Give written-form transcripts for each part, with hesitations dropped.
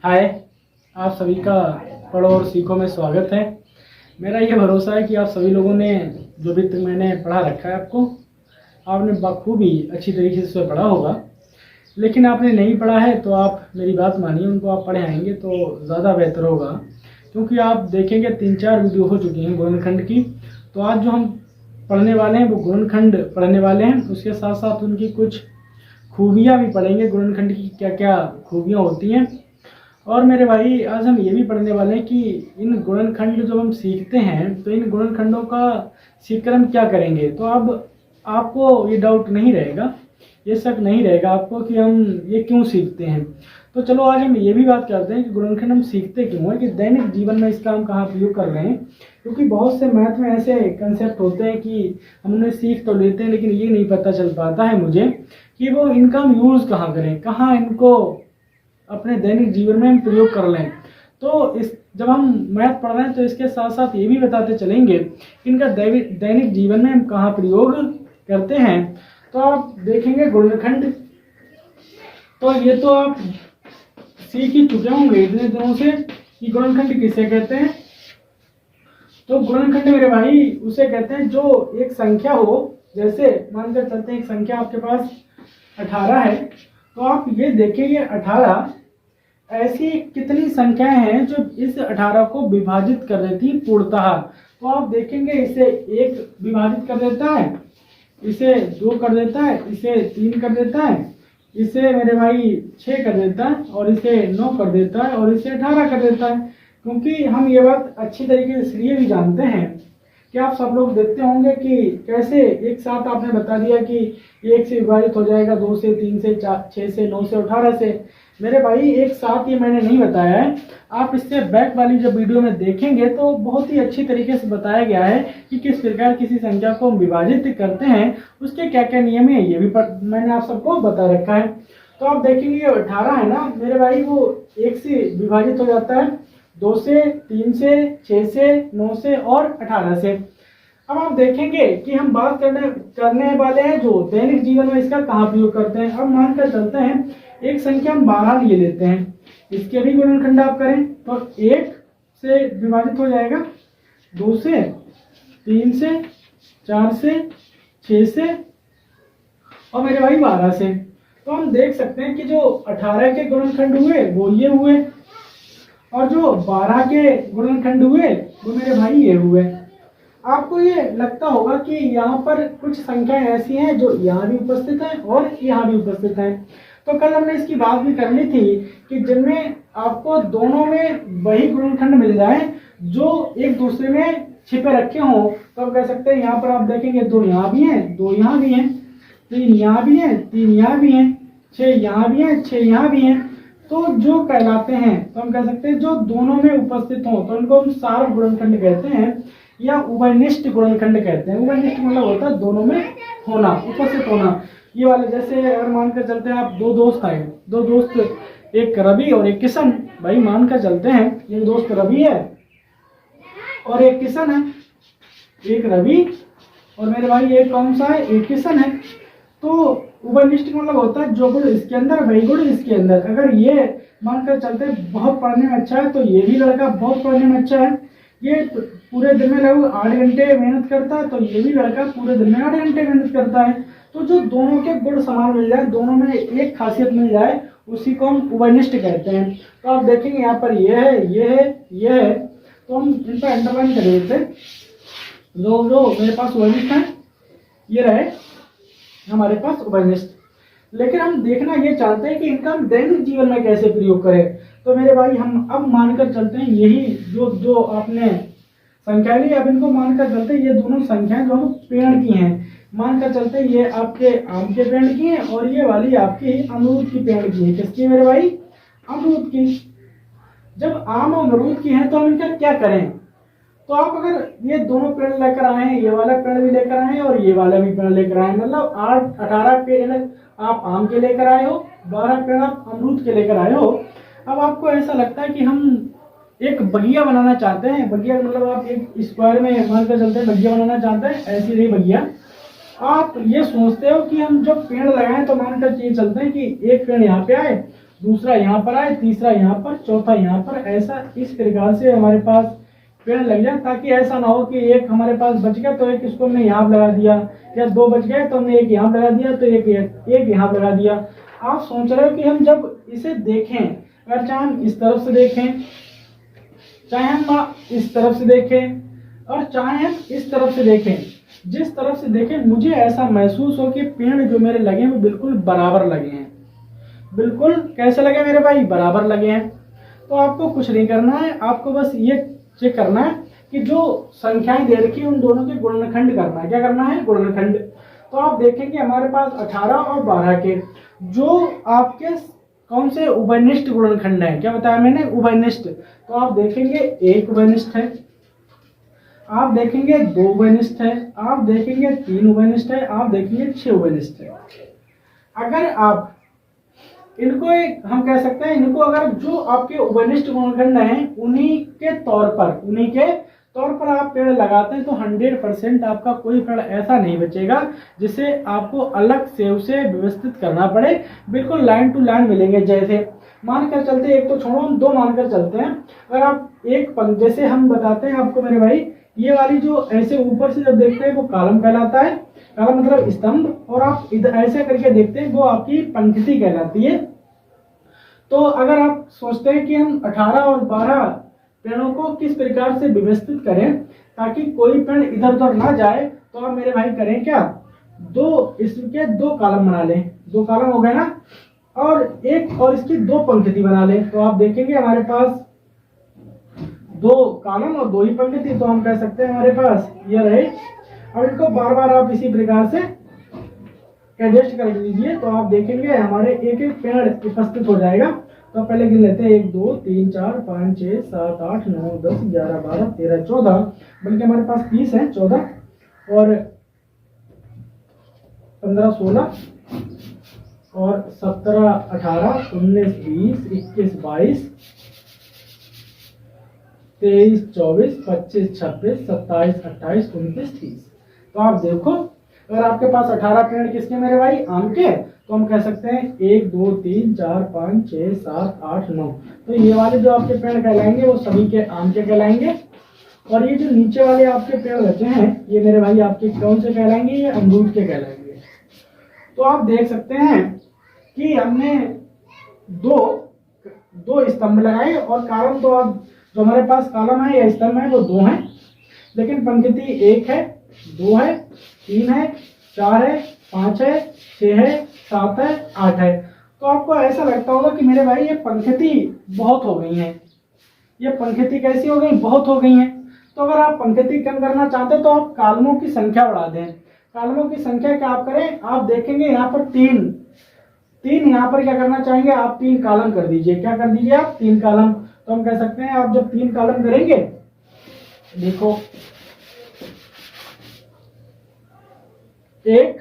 हाय, आप सभी का पढ़ो और सीखो में स्वागत है। मेरा ये भरोसा है कि आप सभी लोगों ने जो भी मैंने पढ़ा रखा है आपको, आपने बखूबी अच्छी तरीके से पढ़ा होगा। लेकिन आपने नहीं पढ़ा है तो आप मेरी बात मानिए, उनको आप पढ़े आएंगे तो ज़्यादा बेहतर होगा। क्योंकि आप देखेंगे 3-4 वीडियो हो चुकी हैं गुणनखंड की। तो आज जो हम पढ़ने वाले हैं वो गुणनखंड पढ़ने वाले हैं, उसके साथ साथ उनकी कुछ खूबियाँ भी पढ़ेंगे, गुणनखंड की क्या क्या खूबियाँ होती हैं। और मेरे भाई आज हम ये भी पढ़ने वाले हैं कि इन गुणनखंड जो हम सीखते हैं तो इन गुणनखंडों का सीखकर हम क्या करेंगे। तो अब आपको ये डाउट नहीं रहेगा, ये शक नहीं रहेगा आपको कि हम ये क्यों सीखते हैं। तो चलो आज हम ये भी बात करते हैं कि गुणनखंड हम सीखते क्यों हैं, कि दैनिक जीवन में इसका हम कहाँ प्रयोग कर रहे हैं। क्योंकि बहुत से मैथ में ऐसे कंसेप्ट होते हैं कि हम उन्हें सीख तो लेते हैं लेकिन ये नहीं पता चल पाता है मुझे कि वो इनका हम यूज़ कहाँ करें, कहाँ इनको अपने दैनिक जीवन में हम प्रयोग कर लें। तो इस जब हम मैथ पढ़ रहे हैं तो इसके साथ साथ ये भी बताते चलेंगे कि इनका दैनिक जीवन में हम कहाँ प्रयोग करते हैं। तो आप देखेंगे गुणनखंड, तो ये तो आप सीख ही चुके होंगे इतने दिनों से कि गुणनखंड किसे कहते हैं। तो गुणनखंड मेरे भाई उसे कहते हैं जो एक संख्या हो, जैसे मानकर चलते हैं एक संख्या आपके पास 18 है, तो आप ये देखेंगे 18 ऐसी कितनी संख्याएं हैं जो इस 18 को विभाजित कर देती पूर्णतः। तो आप देखेंगे इसे 1 विभाजित कर देता है, इसे 2 कर देता है, इसे 3 कर देता है, इसे मेरे भाई 6 कर देता है, और इसे 9 कर देता है, और इसे 18 कर देता है। क्योंकि हम ये बात अच्छी तरीके से इसलिए भी जानते हैं कि आप सब लोग देखते होंगे कि कैसे एक साथ आपने बता दिया कि 1 से विभाजित हो जाएगा, 2 से, 3 से, 4, 6 से, 9 से, 18 से। मेरे भाई एक साथ ये मैंने नहीं बताया है, आप इससे बैक वाली जब वीडियो में देखेंगे तो बहुत ही अच्छी तरीके से बताया गया है कि किस प्रकार किसी संख्या को हम विभाजित करते हैं, उसके क्या क्या नियम है, ये भी मैंने आप सबको बता रखा है। तो आप देखेंगे 18 है ना मेरे भाई, वो 1 से विभाजित हो जाता है, 2 से, 3 से, 6 से, 9 से और 18 से। अब आप देखेंगे कि हम बात करने वाले हैं जो दैनिक जीवन में इसका कहाँ प्रयोग करते हैं। अब मानकर चलते हैं एक संख्या हम 12 लिए लेते हैं, इसके भी गुणनखंड आप करें तो 1 से विभाजित हो जाएगा, 2 से, 3 से, 4 से, 6 से और मेरे भाई 12 से। तो हम देख सकते हैं कि जो 18 के गुणनखंड हुए वो ये हुए, और जो 12 के गुणनखंड हुए वो मेरे भाई ये हुए। आपको ये लगता होगा कि यहाँ पर कुछ संख्याएं ऐसी हैं जो यहाँ भी उपस्थित हैं और यहाँ भी उपस्थित हैं। तो कल हमने इसकी बात भी कर ली थी कि जिनमें आपको दोनों में वही गुणनखंड मिल जाए जो एक दूसरे में छिपे रखे हों, तो आप कह सकते हैं यहाँ पर आप देखेंगे 2 यहाँ भी हैं, 2 यहाँ भी हैं, 3 यहाँ भी हैं, 3 यहाँ भी हैं, 6 यहाँ भी हैं, 6 यहाँ भी हैं। तो जो कहलाते हैं तो हम कह सकते हैं जो दोनों में उपस्थित हों तो इनको हम सार गुणनखंड कहते हैं या उभयनिष्ठ गुणनखंड कहते हैं। उभयनिष्ठ मतलब होता है दोनों में होना, उपस्थित होना। ये वाले जैसे अगर मानकर चलते हैं आप 2 दोस्त आए, 2 दोस्त, एक रवि और एक किशन। भाई मानकर चलते हैं एक दोस्त रवि है और एक किशन है, एक रवि और मेरे भाई एक कौन सा है, एक किशन है। तो उभयनिष्ठ मतलब होता है जो गुण इसके अंदर वही गुण इसके अंदर। अगर ये मानकर चलते हैं बहुत पढ़ने में अच्छा है तो ये भी लड़का बहुत पढ़ने में अच्छा है, ये पूरे दिन में लगभग 8 घंटे मेहनत करता है, तो ये भी लड़का पूरे दिन में 8 घंटे मेहनत करता है। तो जो दोनों के गुण समान मिल जाए, दोनों में एक खासियत मिल जाए, उसी को हम उभयनिष्ठ कहते हैं। तो आप देखेंगे यहाँ पर ये है, ये है, ये है, तो हम इन पर अंडरलाइन कर देते हैं। जो मेरे पास उभयनिष्ठ है ये रहे हमारे पास उभयनिष्ठ। लेकिन हम देखना ये चाहते हैं कि इनका हम दैनिक जीवन में कैसे प्रयोग करें। तो मेरे भाई हम अब मानकर चलते हैं यही जो आपने संख्या ली, अब इनको मानकर चलते हैं ये दोनों संख्याएं जो पेड़ की हैं। मानकर चलते हैं ये आपके आम के पेड़ की हैं और ये वाली आपकी अमरूद की पेड़ की है। किसकी मेरे भाई, अमरूद की। जब आम और अमरूद की हैं तो हम इनका क्या करें। तो आप अगर ये दोनों पेड़ लेकर आए हैं, ये वाला पेड़ भी लेकर आए हैं और ये वाला भी पेड़ लेकर आए हैं, मतलब 18 पेड़ आप आम के लेकर आए हो, 12 पेड़ आप अमरूद के लेकर आए हो। अब आपको ऐसा लगता है कि हम एक बगिया बनाना चाहते हैं। बगिया मतलब आप एक स्क्वायर में मानकर चलते हैं बगिया बनाना चाहते हैं, ऐसी रही बगिया। आप ये सोचते हो कि हम जब पेड़ लगाएं तो मानकर ये चलते हैं कि एक पेड़ यहाँ पे आए दूसरा यहाँ पर आए, तीसरा यहाँ पर, चौथा यहाँ पर, ऐसा इस प्रकार से हमारे पास पेड़ लग जाए, ताकि ऐसा ना हो कि एक हमारे पास बच गया तो एक इसको हमने यहाँ लगा दिया, या दो बच गए तो हमने एक यहाँ लगा दिया तो एक यहाँ लगा दिया। आप सोच रहे हो कि हम जब इसे देखें, अगर चाहे हम इस तरफ से देखें, चाहे हम इस तरफ से देखें और चाहे हम इस तरफ से देखें, जिस तरफ से देखें मुझे ऐसा महसूस हो कि पेड़ जो मेरे लगे हैं वो बिल्कुल बराबर लगे हैं। बिल्कुल कैसे लगे मेरे भाई? बराबर लगे हैं। तो आपको कुछ नहीं करना है, आपको बस ये चेक करना है कि जो संख्याएं दे रखी है उन दोनों के गुणनखंड करना है। क्या करना है? गुणनखंड। तो आप देखेंगे हमारे पास 18 और 12 के जो आपके कौन से उभयनिष्ठ गुणनखंड है, क्या बताया मैंने? उभयनिष्ठ। तो आप देखेंगे एक उभयनिष्ठ है, आप देखेंगे दो उभयनिष्ठ है, आप देखेंगे तीन उभयनिष्ठ है, आप देखेंगे 6 उभयनिष्ठ है। अगर आप इनको हम कह सकते हैं, इनको अगर जो आपके उभयनिष्ठ गुणनखंड हैं उन्हीं के तौर पर आप पेड़ लगाते हैं तो 100% आपका कोई पेड़ ऐसा नहीं बचेगा जिसे आपको अलग से उसे व्यवस्थित करना पड़े। बिल्कुल लाइन टू लाइन मिलेंगे। जैसे मानकर चलते, एक तो छोड़ो हम दो मानकर चलते हैं। अगर आप एक पंक्ति, जैसे हम बताते हैं आपको मेरे भाई, ये वाली जो ऐसे ऊपर से जब देखते हैं वो कॉलम कहलाता है, कॉलम मतलब स्तंभ, और आप इधर ऐसे करके देखते हैं वो आपकी पंक्ति कहलाती है। तो अगर आप सोचते हैं कि हम 18 और 12 पेड़ों को किस प्रकार से व्यवस्थित करें ताकि कोई पेड़ इधर उधर ना जाए, तो आप मेरे भाई करें क्या, इसके दो कॉलम बना लें। दो कॉलम हो गए ना, और एक और इसकी दो पंक्ति बना लें। तो आप देखेंगे हमारे पास दो कॉलम और दो ही पंक्ति, तो हम कह सकते हैं हमारे पास ये रहे। अब इनको बार बार आप इसी प्रकार से एडजस्ट कर लीजिए, तो आप देखेंगे हमारे एक एक पेड़ उपस्थित हो जाएगा। तो पहले गिन लेते हैं 1 2 3 4 5 6 7 8 9 10 11 12 13 14, बल्कि हमारे पास 30 है, 14 और 15 16 और 17 18 19 20 21 22 23 24 25 26 27 28 29 30। तो आप देखो, अगर आपके पास 18 पेड़ किसके मेरे भाई? आम के। तो हम कह सकते हैं 1 2 3 4 5 6 7 8 9। तो ये वाले जो आपके पेड़ कहलाएंगे वो सभी के आम के कहलाएंगे। और ये जो नीचे वाले आपके पेड़ बचे हैं ये मेरे भाई आपके कौन से कहलाएंगे? ये अमरूद के कहलाएंगे। तो आप देख सकते हैं कि हमने दो स्तंभ लगाए, और कॉलम तो अब जो हमारे पास कॉलम है या स्तंभ है वो 2 हैं, लेकिन पंक्ति 1 है, 2 है, 3 है, 4 है, 5 है, 6 है, 7 है, 8 है। तो आपको ऐसा लगता होगा कि मेरे भाई ये पंक्ति बहुत हो गई है। ये पंक्ति कैसी हो गई? बहुत हो गई है। तो अगर आप पंक्ति कम करना चाहते हैं तो आप कॉलमों की संख्या बढ़ा दें। कॉलमों की संख्या क्या आप करें? आप देखेंगे यहाँ पर तीन यहाँ पर क्या करना चाहेंगे आप? 3 कॉलम कर दीजिए। क्या कर दीजिए आप? 3 कॉलम। तो हम कह सकते हैं आप जब 3 कॉलम करेंगे, देखो 1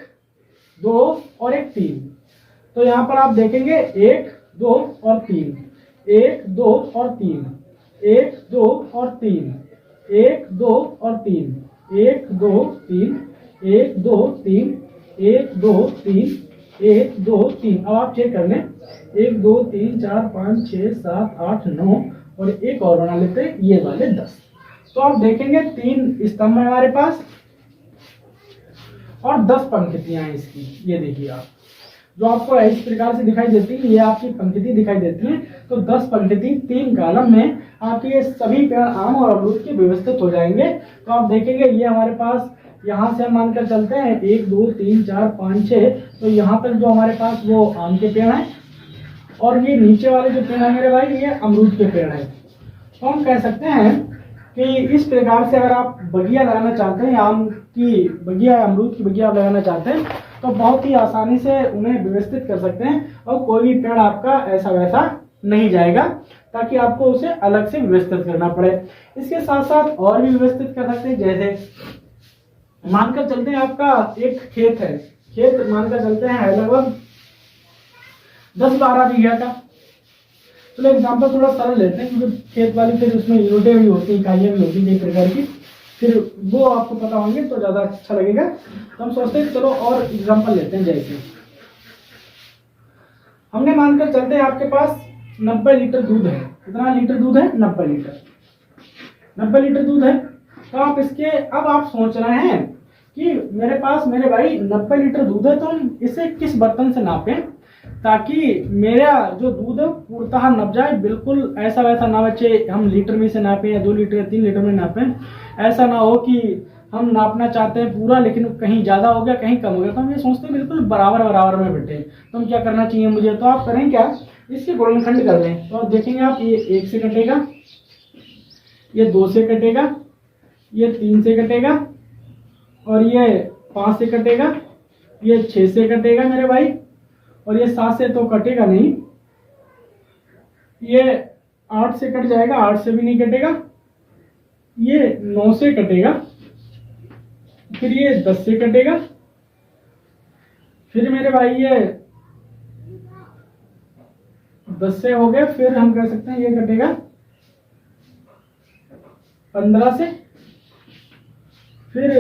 2 और 1 3, तो यहाँ पर आप देखेंगे 1 2 और 3, 1 2 और 3, 1 2 और 3, 1 2 और 3, 1 2 3, 1 2 3, 1 2 3, 1 2 3। अब आप चेक कर लें, 1 2 3 4 5 6 7 8 9 और एक और बना लेते हैं ये वाले 10। तो आप देखेंगे 3 स्तंभ है हमारे पास और 10 पंक्तियां हैं इसकी। ये देखिए आप, जो आपको इस प्रकार से दिखाई देती है, ये आपकी पंक्ति दिखाई देती है। तो 10 पंक्ति 3 कॉलम में आपके ये सभी पेड़ आम और अमरूद के व्यवस्थित हो जाएंगे। तो आप देखेंगे ये हमारे पास, यहाँ से हम मानकर चलते हैं 1 2 3 4 5 6, तो यहाँ पर जो हमारे पास वो आम के पेड़ हैं, और ये नीचे वाले जो पेड़ है मेरे भाई ये अमरूद के पेड़ है। तो हम कह सकते हैं कि इस प्रकार से अगर आप बगिया लगाना चाहते हैं, आम की बगिया, अमरूद की बगिया आप लगाना चाहते हैं, तो बहुत ही आसानी से उन्हें व्यवस्थित कर सकते हैं और कोई भी पेड़ आपका ऐसा वैसा नहीं जाएगा, ताकि आपको उसे अलग से व्यवस्थित करना पड़े। इसके साथ साथ और भी व्यवस्थित कर सकते हैं। जैसे मानकर चलते हैं आपका एक खेत है, खेत मानकर चलते हैं लगभग 10-12 बीघा का। चलो एग्जाम्पल थोड़ा सरल लेते हैं, क्योंकि खेत वाली फिर उसमें यूनिटें भी होती हैं, इकाइयाँ भी होती हैं कई प्रकार की, फिर वो आपको पता होंगे तो ज़्यादा अच्छा लगेगा। तो हम सोचते हैं चलो और एग्जाम्पल लेते हैं। जैसे हमने मानकर चलते हैं आपके पास 90 लीटर दूध है। कितना लीटर दूध है? 90 लीटर। 90 लीटर दूध है। तो आप इसके, अब आप सोच रहे हैं कि मेरे पास मेरे भाई 90 लीटर दूध है, तो हम इसे किस बर्तन से नापें ताकि मेरा जो दूध है पूर्णतः नप जाए। बिल्कुल ऐसा वैसा ना बचे हम लीटर में से नापें या 2 लीटर या 3 लीटर में नापें। ऐसा ना हो कि हम नापना चाहते हैं पूरा, लेकिन कहीं ज़्यादा हो गया कहीं कम हो गया। तो हम ये सोचते हैं बिल्कुल बराबर बराबर में बटे। तो हम क्या करना चाहिए मुझे? तो आप करें क्या, इसके गुणनखंड कर लें। तो आप देखेंगे आप, ये 1 से कटेगा, ये 2 से कटेगा, ये 3 से कटेगा, और ये 5 से कटेगा, ये 6 से कटेगा मेरे भाई, और ये 7 से तो कटेगा नहीं, ये 8 से कट जाएगा, 8 से भी नहीं कटेगा, ये 9 से कटेगा, फिर ये 10 से कटेगा, फिर मेरे भाई ये 10 से हो गया, फिर हम कह सकते हैं ये कटेगा 15 से, फिर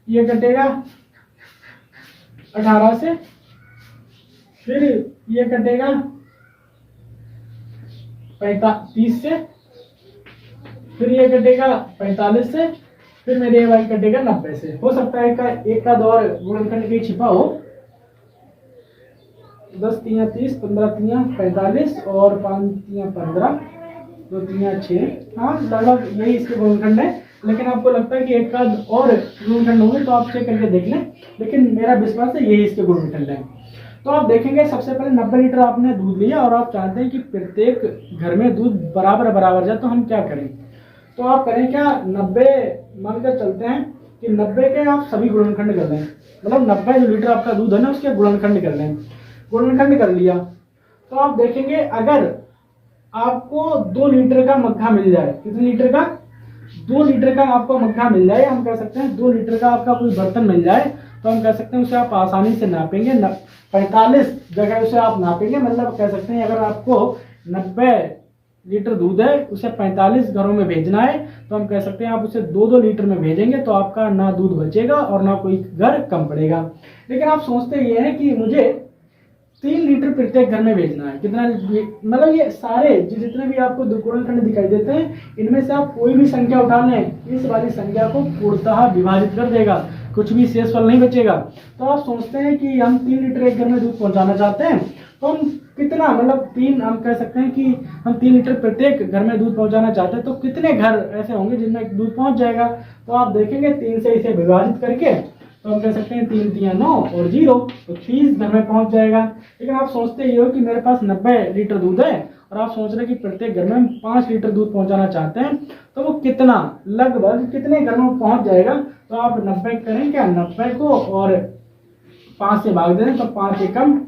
ये कटेगा 18 से, फिर ये कटेगा 30 से, फिर ये कटेगा 45 से, फिर मेरे भाई कटेगा 90 से। हो सकता है एक का दौर गुणनखंड कहीं छिपा हो। 10 तिया 30, 15 तिया 45 और 5 तिया 15, 2 तिया 6। हाँ, लगभग यही इसके गुणनखंड है। लेकिन आपको लगता है कि एक का और गुणनखंड होंगे तो आप चेक करके देख लें, लेकिन मेरा विश्वास है यही इसके गुणनखंड है। तो आप देखेंगे सबसे पहले 90 लीटर आपने दूध लिया और आप चाहते हैं कि प्रत्येक घर में दूध बराबर बराबर जाए, तो हम क्या करें? तो आप करें क्या, 90 मानकर चलते हैं कि 90 के आप सभी गुणनखंड कर लें। मतलब 90 जो लीटर आपका दूध है ना, उसके गुणनखंड कर लें। गुणनखंड कर लिया तो आप देखेंगे अगर आपको 2 लीटर का मग्घा मिल जाए। कितने लीटर का? 2 लीटर का आपको मग्घा मिल जाए। हम कह सकते हैं 2 लीटर का आपका कोई बर्तन मिल जाए, तो हम कह सकते हैं उसे आप आसानी से नापेंगे। 45 जगह उसे आप नापेंगे। मतलब कह सकते हैं अगर आपको 90 लीटर दूध है, उसे 45 घरों में भेजना है, तो हम कह सकते हैं आप उसे 2-2 लीटर में भेजेंगे, तो आपका ना दूध बचेगा और ना कोई घर कम पड़ेगा। लेकिन आप सोचते ये हैं कि मुझे 3 लीटर प्रत्येक घर में भेजना है। कितना? मतलब ये सारे जितने भी आपको गुणनखंड दिखाई देते हैं, इनमें से आप कोई भी संख्या उठा लें, इस वाली संख्या को पूर्णतः विभाजित कर देगा, कुछ भी शेषफल नहीं बचेगा। तो आप सोचते हैं कि हम 3 लीटर एक घर में दूध पहुंचाना चाहते हैं, तो हम कितना, मतलब 3, हम कह सकते हैं कि हम 3 लीटर प्रत्येक घर में दूध पहुंचाना चाहते हैं, तो कितने घर ऐसे होंगे जिनमें दूध पहुंच जाएगा? तो आप देखेंगे 3 से इसे विभाजित करके, तो हम कह सकते हैं 3 तिया 9 और 0, तो 30 घर में पहुंच जाएगा। लेकिन आप सोचते ही हो कि मेरे पास 90 लीटर दूध है और आप सोच रहे हैं कि प्रत्येक घर में 5 लीटर दूध पहुंचाना चाहते हैं, तो वो कितना, लगभग कितने घर में पहुंच जाएगा? तो आप 90 करें क्या, 90 को और 5 से भाग दें, तो 5 एकम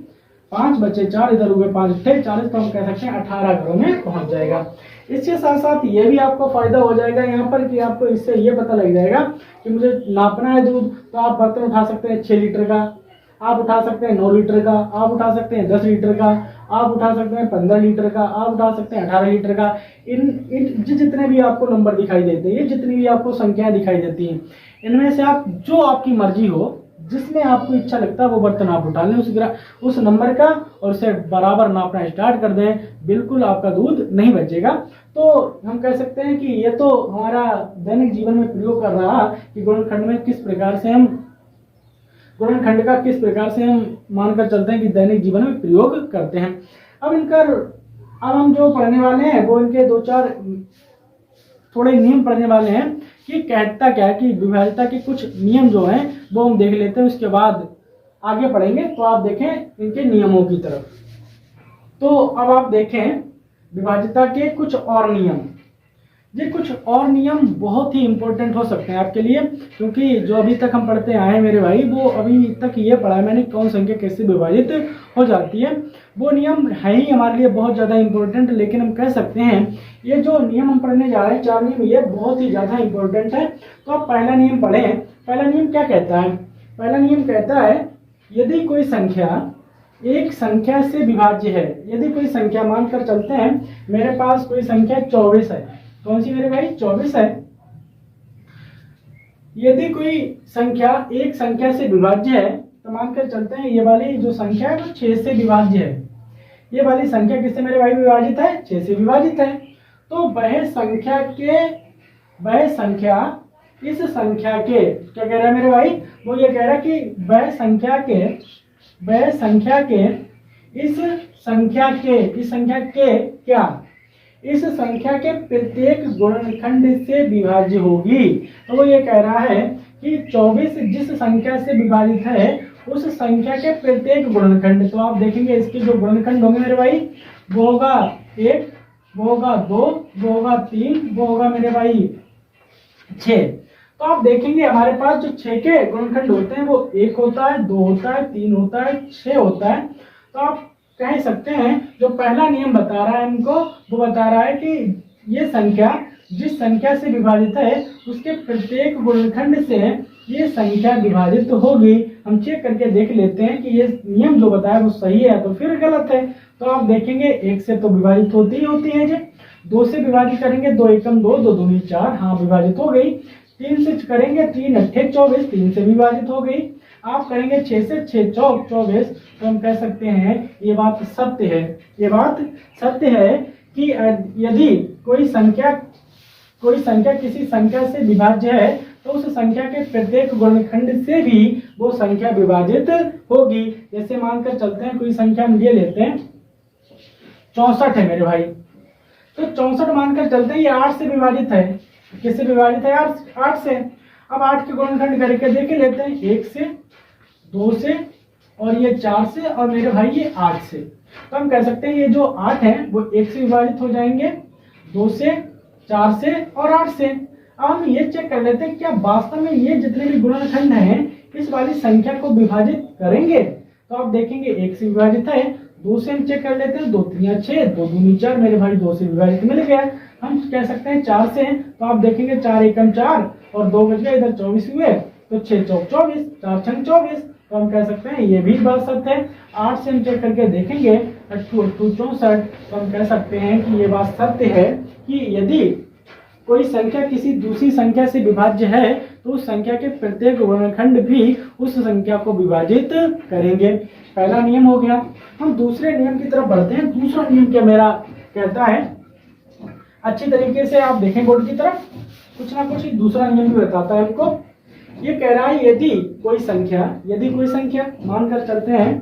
5 बचे 4, इधर हुए 5 थे 40, तो हम कह सकते हैं 18 घरों में पहुंच जाएगा। इसके साथ साथ ये भी आपको फायदा हो जाएगा यहाँ पर कि आपको इससे ये पता लग जाएगा कि मुझे नापना है दूध, तो आप बर्तन उठा सकते हैं 6 लीटर का, आप उठा सकते हैं 9 लीटर का, आप उठा सकते हैं 10 लीटर का, आप उठा सकते हैं 15 लीटर का, आप उठा सकते हैं 18 लीटर का। इन जितने भी आपको नंबर दिखाई देते हैं, ये जितनी भी आपको संख्याएं दिखाई देती हैं, इनमें से आप जो आपकी मर्जी हो, जिसमें आपको इच्छा लगता है वो बर्तन आप उठा लें उस नंबर का और उसे बराबर नापना स्टार्ट कर दें, बिल्कुल आपका दूध नहीं बचेगा। तो हम कह सकते हैं कि ये तो हमारा दैनिक जीवन में प्रयोग कर रहा कि गुणनखंड में किस प्रकार से हम, गुणनखंड का किस प्रकार से हम मानकर चलते हैं कि दैनिक जीवन में प्रयोग करते हैं। अब हम जो पढ़ने वाले हैं वो इनके 2-4 थोड़े नियम पढ़ने वाले हैं कि कहता क्या है कि विभाज्यता के कुछ नियम जो हैं वो हम देख लेते हैं, उसके बाद आगे पढ़ेंगे। तो आप देखें इनके नियमों की तरफ। तो अब आप देखें विभाज्यता के कुछ और नियम। ये कुछ और नियम बहुत ही इंपॉर्टेंट हो सकते हैं आपके लिए, क्योंकि जो अभी तक हम पढ़ते आए हैं मेरे भाई, वो अभी तक ये पढ़ा है मैंने कौन संख्या कैसे विभाजित हो जाती है, वो नियम है ही हमारे लिए बहुत ज़्यादा इंपॉर्टेंट। लेकिन हम कह सकते हैं ये जो नियम हम पढ़ने जा रहे हैं 4 नियम, ये बहुत ही ज़्यादा इंपॉर्टेंट है। तो आप पहला नियम पढ़ें। पहला नियम क्या कहता है? पहला नियम कहता है यदि कोई संख्या एक संख्या से विभाज्य है, यदि कोई संख्या, मानकर चलते हैं मेरे पास कोई संख्या 24 है। कौन सी मेरे भाई? 24 है। यदि कोई संख्या एक संख्या से विभाज्य है, तो मानकर चलते हैं ये वाली जो संख्या है वो 6 से विभाज्य है। ये वाली संख्या किससे मेरे भाई विभाजित है? 6 से विभाजित है। तो वह संख्या इस संख्या के क्या कह रहा है मेरे भाई? वो ये कह रहा है कि वह संख्या के इस संख्या के प्रत्येक गुणनखंड से विभाज्य होगी। तो वो ये कह रहा है कि 24 जिस संख्या से विभाजित है उस संख्या के प्रत्येक गुणनखंड, तो आप देखेंगे इसके जो गुणनखंड होंगे मेरे भाई, वो होगा 1, वो होगा 2, वो होगा 3, वो होगा मेरे भाई 6। तो आप देखेंगे हमारे पास जो 6 के गुणनखंड होते हैं वो 1 होता है, 2 होता है, 3 होता है, 6 होता है। तो आप कह सकते हैं जो पहला नियम बता रहा है हमको, वो बता रहा है कि ये संख्या जिस संख्या से विभाजित है उसके प्रत्येक गुणनखंड से ये संख्या विभाजित होगी। हम चेक करके देख लेते हैं कि ये नियम जो बताया वो सही है तो फिर गलत है। तो आप देखेंगे 1 से तो विभाजित होती ही होती है जी, 2 से विभाजित करेंगे 2 एकम 2, 2 दूनी 4, हाँ विभाजित हो गई। 3 से करेंगे 3 अट्ठे 24, 3 से विभाजित हो गई। आप करेंगे 6 से 6 चौक 24, तो हम कह सकते हैं ये बात सत्य है। ये बात सत्य है कि यदि कोई संख्या किसी संख्या से विभाज्य है तो उस संख्या के प्रत्येक गुणनखंड से भी वो संख्या विभाजित होगी। जैसे मानकर चलते हैं कोई संख्या हम ये लेते हैं 64 है मेरे भाई, तो 64 मानकर चलते हैं ये 8 से विभाजित है। किससे विभाजित है? 8 से। अब 8 के गुणनखंड करके देख लेते हैं, 1 से, 2 से, और ये 4 से, और मेरे भाई ये 8 से। तो हम कह सकते हैं ये जो 8 है वो 1 से विभाजित हो जाएंगे, 2 से, 4 से और 8 से। अब हम ये चेक कर लेते हैं क्या वास्तव में ये जितने भी गुणनखंड हैं इस वाली संख्या को विभाजित करेंगे। तो आप देखेंगे 1 से विभाजित है, 2 से हम चेक कर लेते हैं, 2 3 6, 2 दूनी 4, मेरे भाई 2 से विभाजित मिल गया। हम कह सकते हैं 4 से, तो आप देखेंगे 4 एकम 4 और 2 बच गए, इधर 24 हुए, तो 6 चौक 24, 4 छंग 24। तो हम कह सकते हैं ये भी बात सत्य है। 8 से हम चेक करके देखेंगे 8 8 64, तो हम कह सकते हैं कि ये बात सत्य है कि यदि कोई संख्या किसी दूसरी संख्या से विभाज्य है तो उस संख्या के प्रत्येक गुणनखंड भी उस संख्या को विभाजित करेंगे। पहला नियम हो गया। हम दूसरे नियम की तरफ बढ़ते हैं। दूसरा नियम क्या मेरा कहता है, अच्छी तरीके से आप देखें बोर्ड की तरफ, कुछ ना कुछ दूसरा नियम भी बताता है हमको। ये कह रहा है यदि कोई संख्या मानकर चलते हैं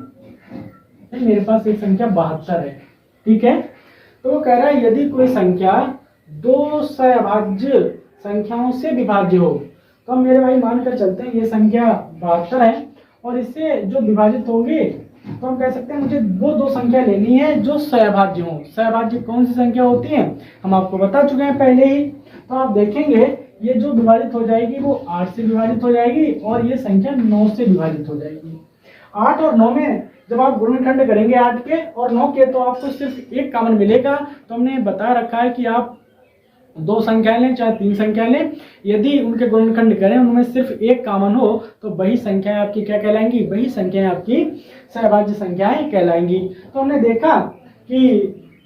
मेरे पास एक संख्या 72 है, ठीक है। तो वो कह रहा है यदि कोई संख्या 2 सहभाज्य संख्याओं से विभाज्य हो, तो हम मेरे भाई मानकर चलते हैं ये संख्या 72 है और इससे जो विभाजित होगी तो हम कह सकते हैं मुझे वो 2 संख्या लेनी है जो सहभाज्य हो। सहभाज्य कौन सी संख्या होती है हम आपको बता चुके हैं पहले ही। तो आप देखेंगे ये जो विभाजित हो जाएगी वो 8 से विभाजित हो जाएगी और ये संख्या 9 से विभाजित हो जाएगी। 8 और 9 में जब आप गुणनखंड करेंगे 8 के और 9 के तो आपको सिर्फ एक कॉमन मिलेगा। तो हमने बता रखा है कि आप 2 संख्याएं लें चाहे 3 संख्याएं लें, यदि उनके गुणनखंड करें उनमें सिर्फ एक कॉमन हो तो वही संख्याएं आपकी क्या कहलाएंगी? वही संख्याएं आपकी सहभाज्य संख्याएं कहलाएंगी। तो हमने देखा कि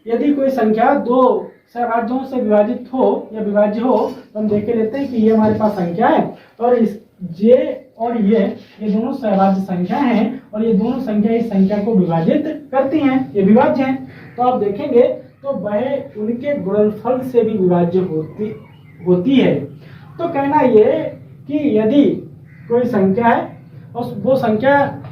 यदि कोई संख्या 2 सहभाज्यों से विभाजित हो या विभाज्य हो तो हम देख लेते हैं कि ये हमारे पास संख्या है और इस जे और ये दोनों सहभाज्य संख्या हैं और ये दोनों संख्या इस संख्या को विभाजित करती हैं, ये विभाज्य हैं। तो आप देखेंगे तो वह उनके गुणनफल से भी विभाज्य होती है। तो कहना ये कि यदि कोई संख्या है और वो संख्या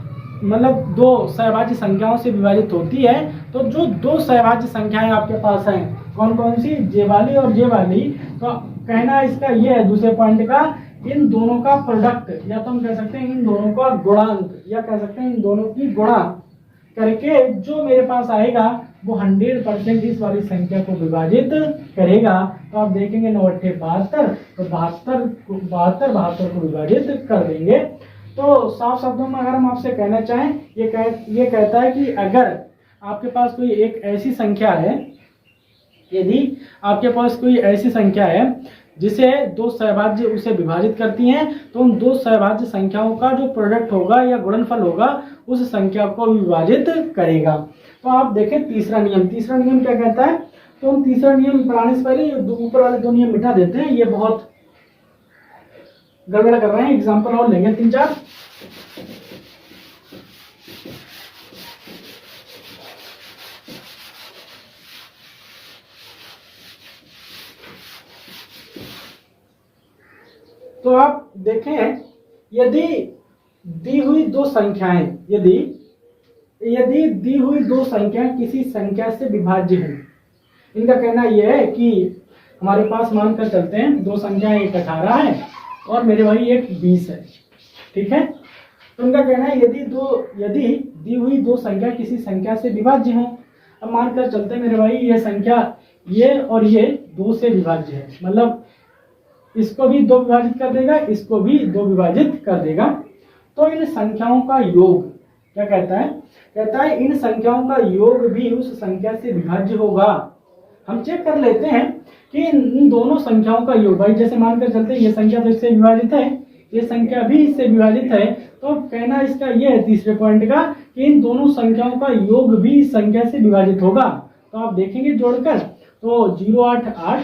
मतलब 2 सहभाज्य संख्याओं से विभाजित होती है तो जो 2 सहभाज्य संख्याएं आपके पास हैं कौन कौन सी? जे वाली और जे वाली। तो कहना इसका ये है दूसरे पॉइंट का, इन दोनों का प्रोडक्ट या तो हम कह सकते हैं इन दोनों का गुणांक या कह सकते हैं इन दोनों की गुणा करके जो मेरे पास आएगा वो 100% इस वाली संख्या को विभाजित करेगा। तो आप देखेंगे 9 8 72, तो 72 को विभाजित कर देंगे। तो साफ शब्दों में अगर हम आपसे कहना चाहें ये कहता है कि अगर आपके पास कोई एक ऐसी संख्या है, यदि आपके पास कोई ऐसी संख्या है जिसे 2 सहभाज्य उसे विभाजित करती हैं तो उन 2 सहभाज्य संख्याओं का जो प्रोडक्ट होगा या गुणनफल होगा उस संख्या को विभाजित करेगा। तो आप देखें तीसरा नियम क्या कहता है। तो हम तीसरा नियम पढ़ाने से पहले ऊपर वाले 2 नियम मिटा देते हैं, ये बहुत गड़बड़ कर रहे हैं। एग्जाम्पल और लेंगे 3 4। तो आप देखें, यदि दी हुई दो संख्याएं यदि दी हुई दो संख्या किसी संख्या से विभाज्य है, इनका कहना यह है कि हमारे पास मानकर चलते हैं दो संख्याएं, एक 18 है और मेरे भाई एक 20 है, ठीक है। तो उनका कहना है यदि दी हुई दो संख्या किसी संख्या से विभाज्य हो। अब मानकर चलते हैं मेरे भाई ये संख्या ये और ये 2 से विभाज्य है, मतलब इसको भी 2 विभाजित कर देगा, इसको भी 2 विभाजित कर देगा। तो इन संख्याओं का योग क्या कहता है इन संख्याओं का योग भी उस संख्या से विभाज्य होगा। हम चेक कर लेते हैं कि इन दोनों संख्याओं का योग, भाई जैसे मानकर चलते हैं ये संख्या तो इससे विभाजित है, ये संख्या भी इससे विभाजित है, तो कहना इसका ये है तीसरे पॉइंट का कि इन दोनों संख्याओं का योग भी इस संख्या से विभाजित होगा। तो आप देखेंगे जोड़कर, तो 0 8 8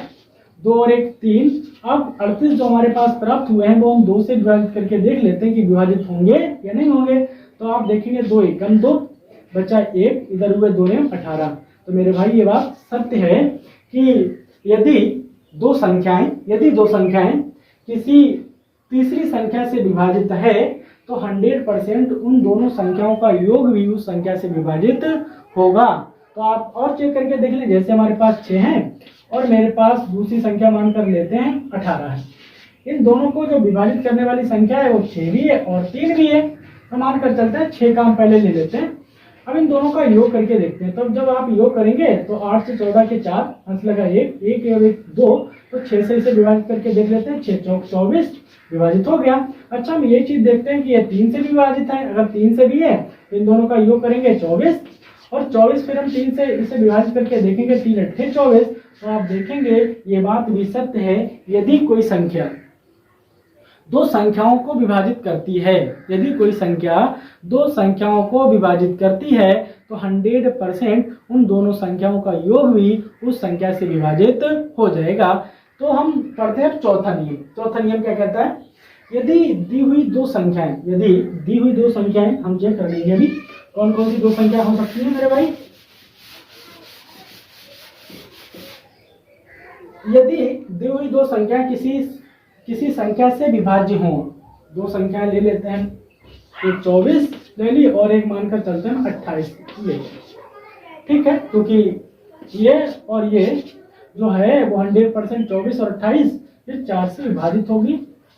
2 और 1 3। अब 38 जो हमारे पास प्राप्त हुए हैं वो हम 2 से विभाजित करके देख लेते हैं कि विभाजित होंगे या नहीं होंगे। तो आप देखेंगे 2 एकम 2 बचा 1, इधर हुए 2 ने 18। तो मेरे भाई ये बात सत्य है कि यदि दो संख्याएं किसी तीसरी संख्या से विभाजित है तो 100% उन दोनों संख्याओं का योग भी उस संख्या से विभाजित होगा। तो आप और चेक करके देख लें, जैसे हमारे पास 6 हैं और मेरे पास दूसरी संख्या मानकर लेते हैं 18 है, इन दोनों को जो विभाजित करने वाली संख्या है वो 6 भी है और 3 भी है। तो मानकर चलते हैं 6 का हम पहले ले लेते हैं। अब इन दोनों का योग करके देखते हैं। तो जब आप योग करेंगे तो 8 से 14 के 4, अंश लगा 1 और 1 2, तो 6 से इसे विभाजित करके देख लेते हैं, 6 चौक 24 विभाजित हो गया। अच्छा हम ये चीज देखते हैं कि ये 3 से भी विभाजित है, अगर 3 से भी है तो इन दोनों का योग करेंगे 24 और 24 फिर हम 3 से इसे विभाजित करके देखेंगे, 3 8 24। तो आप देखेंगे ये बात भी सत्य है, यदि कोई संख्या दो संख्याओं को विभाजित करती है, यदि कोई संख्या दो संख्याओं को विभाजित करती है तो 100% उन दोनों संख्याओं का योग भी उस संख्या से विभाजित हो जाएगा। तो हम पढ़ते हैं चौथा नियम क्या कहता है, यदि दी हुई दो संख्याएं हम चेक कर लेंगे अभी कौन कौन सी दो संख्या हो सकती है मेरे भाई। यदि दी हुई दो संख्या किसी संख्या से विभाज्य हो, दो संख्याएं ले लेते हैं, एक 24 ले ली और एक मानकर चलते हैं 28 ले, ठीक है, क्योंकि ये और ये जो है वो 100% 24 और 28 ये 4 से विभाजित होगी,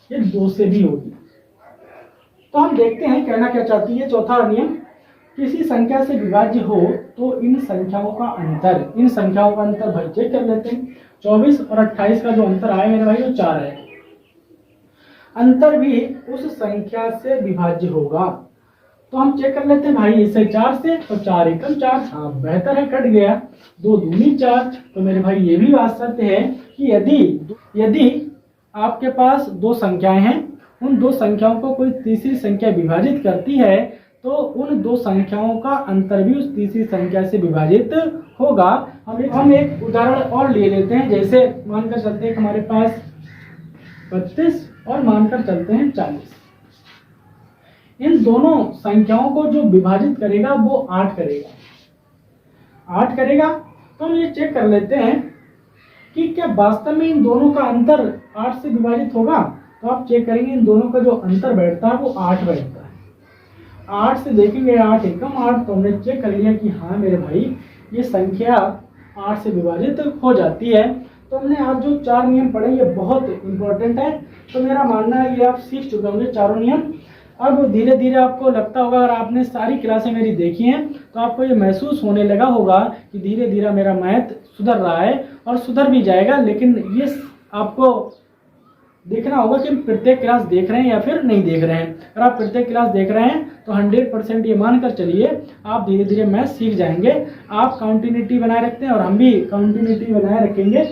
ये 2 से भी होगी। तो हम देखते हैं कहना क्या चाहती है। चौथा नियम, किसी संख्या से विभाज्य हो तो इन संख्याओं का अंतर भाई चेक कर लेते हैं। 24 और 28 का जो अंतर आया मेरे भाई वो 4 है, अंतर भी उस संख्या से विभाज्य होगा। तो हम चेक कर लेते हैं भाई, इसे 4 से तो 4 एकम 4, हाँ बेहतर है, कट गया, 2 दूनी 4। तो मेरे भाई ये भी बात सत्य है कि यदि आपके पास दो संख्याएं हैं, उन दो संख्याओं को कोई तीसरी संख्या विभाजित करती है तो उन दो संख्याओं का अंतर भी उस तीसरी संख्या से विभाजित होगा। हम एक उदाहरण और ले लेते हैं, जैसे मानकर चलते हैं हमारे पास 32 और मानकर चलते हैं 40। इन दोनों संख्याओं को जो विभाजित करेगा वो 8 करेगा। तो हम ये चेक कर लेते हैं कि क्या वास्तव में इन दोनों का अंतर 8 से विभाजित होगा। तो आप चेक करेंगे इन दोनों का जो अंतर बैठता है वो 8 बैठता है। 8 से देखेंगे 8 एकम 8, तो हमने चेक कर लिया कि हाँ मेरे भाई ये संख्या 8 से विभाजित हो जाती है। तो हमने आज जो 4 नियम पढ़े ये बहुत इंपॉर्टेंट है। तो मेरा मानना है ये आप सीख चुके होंगे चारों नियम। अब धीरे धीरे आपको लगता होगा, अगर आपने सारी क्लासें मेरी देखी हैं तो आपको ये महसूस होने लगा होगा कि धीरे धीरे मेरा मैथ सुधर रहा है और सुधर भी जाएगा। लेकिन ये आपको देखना होगा कि प्रत्येक क्लास देख रहे हैं या फिर नहीं देख रहे हैं। अगर आप प्रत्येक क्लास देख रहे हैं तो 100% ये मानकर चलिए आप धीरे धीरे मैथ सीख जाएंगे। आप कंटिन्यूटी बनाए रखते हैं और हम भी कंटिन्यूटी बनाए रखेंगे,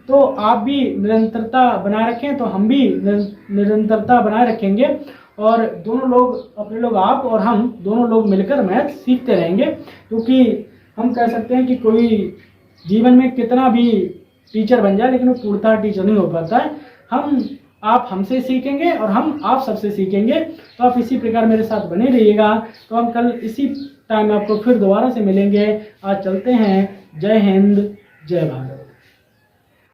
तो आप भी निरंतरता बनाए रखें तो हम भी निरंतरता बनाए रखेंगे, और दोनों लोग आप और हम दोनों लोग मिलकर मैथ सीखते रहेंगे। क्योंकि हम कह सकते हैं कि कोई जीवन में कितना भी टीचर बन जाए लेकिन वो पूर्णतः टीचर नहीं हो पाता है। आप हमसे सीखेंगे और हम आप सबसे सीखेंगे। तो आप इसी प्रकार मेरे साथ बने रहिएगा। तो हम कल इसी टाइम आपको फिर दोबारा से मिलेंगे। आज चलते हैं। जय हिंद, जय भारत।